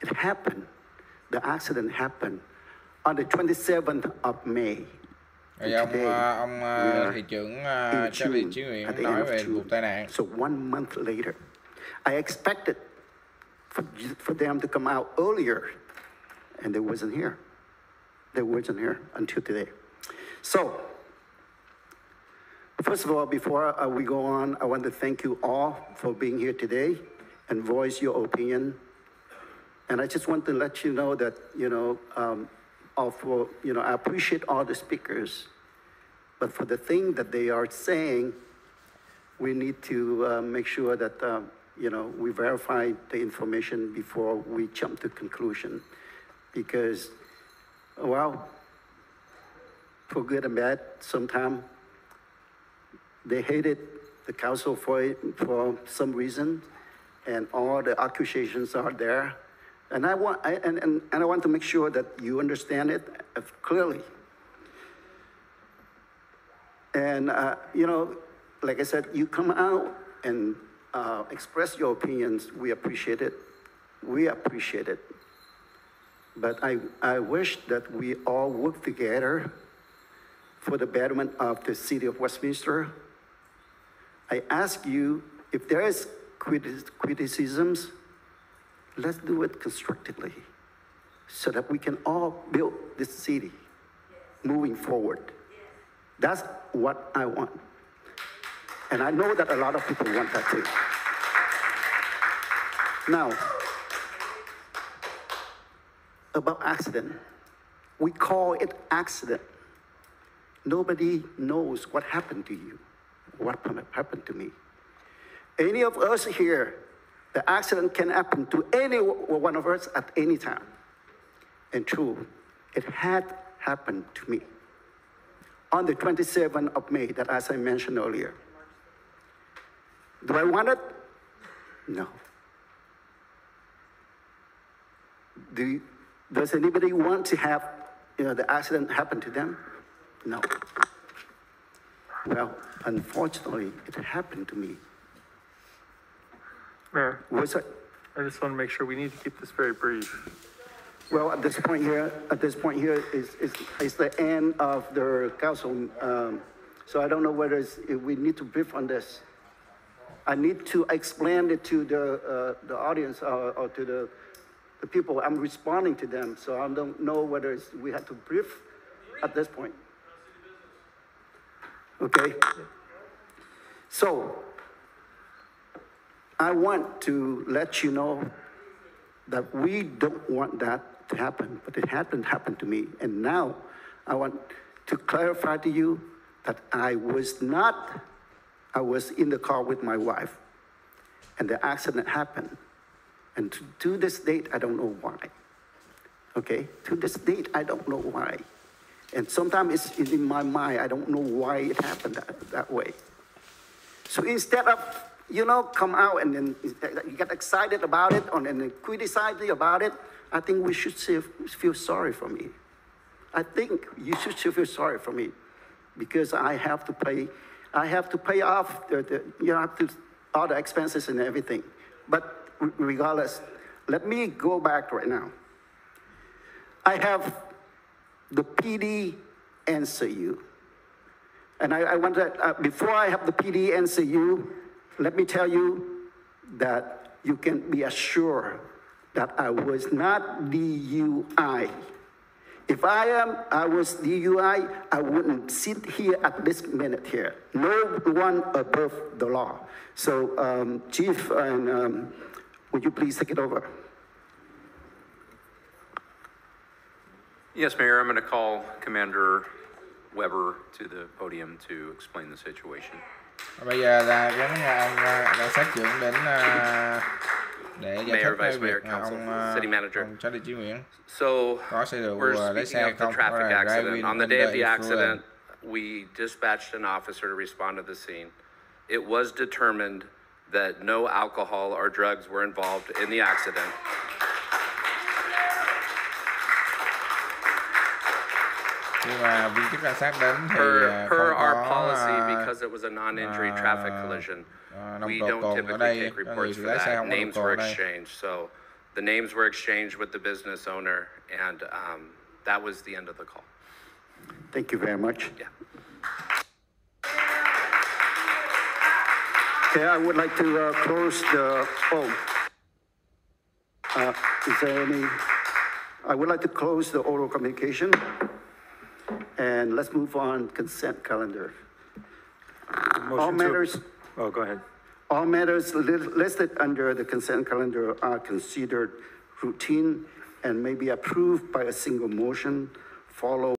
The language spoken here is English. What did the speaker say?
It happened. The accident happened on the 27th of May. Ông thị trưởng Charlie Chí Nguyễn nói về vụ tai nạn. So 1 month later, I expected for them to come out earlier, and they wasn't here. They wasn't here until today. So, first of all, before we go on, I want to thank you all for being here today and voice your opinion. And I just want to let you know that, I appreciate all the speakers, but for the thing that they are saying, we need to make sure that, we verify the information before we jump to conclusion. Because, well, for good and bad, sometimes they hated the council for some reason, and all the accusations are there. And I want to make sure that you understand it clearly. And, like I said, you come out and express your opinions. We appreciate it. We appreciate it. But I wish that we all work together for the betterment of the city of Westminster. I ask you, if there is criticisms, let's do it constructively so that we can all build this city moving forward. That's what I want. And I know that a lot of people want that too. Now, about accident. We call it accident. Nobody knows what happened to you, what happened to me. Any of us here, the accident can happen to any one of us at any time. And true, it had happened to me on the 27th of May, that as I mentioned earlier. Do I want it? No. Does anybody want to have the accident happen to them? No. Well, unfortunately, it happened to me. Mayor, Was it? I just want to make sure we need to keep this very brief. Well, at this point here is the end of the council. So I don't know whether if we need to brief on this. I need to explain it to the audience or to the people. I'm responding to them, so I don't know whether we have to brief at this point. Okay. So I want to let you know that we don't want that to happen, but it happened to me. And now I want to clarify to you that I was in the car with my wife, and the accident happened. And to this date, I don't know why. Okay? To this date, I don't know why. And sometimes it's in my mind, I don't know why it happened that way. So instead of, come out and then you get excited about it and then criticize me about it, I think we should feel sorry for me. I think you should feel sorry for me because I have to pay off all the expenses and everything. But regardless, let me go back right now. I have the PD answer you. And I want to, before I have the PD answer you, let me tell you that you can be assured that I was not DUI. If I was DUI, I wouldn't sit here at this minute here. No one above the law. So, Chief, would you please take it over? Yes, Mayor, I'm going to call Commander Weber to the podium to explain the situation. Bây giờ là gắn ông cảnh sát trưởng đến để giải thích về việc ông Charlie Chí Nguyễn có xe được lấy xe hay không. On the day of the accident, we dispatched an officer to respond to the scene. It was determined that no alcohol or drugs were involved in the accident. Nhưng mà viên chức cảnh sát đến thì per our policy, because it was a non-injury traffic collision, we don't typically take reports for that. Names were exchanged, so The names were exchanged with the business owner, and that was the end of the call. Thank you very much. Yeah. Okay, I would like to close the, is there any, I would like to close the oral communication, and let's move on consent calendar. All matters. Oh, go ahead. All matters listed under the consent calendar are considered routine and may be approved by a single motion, followed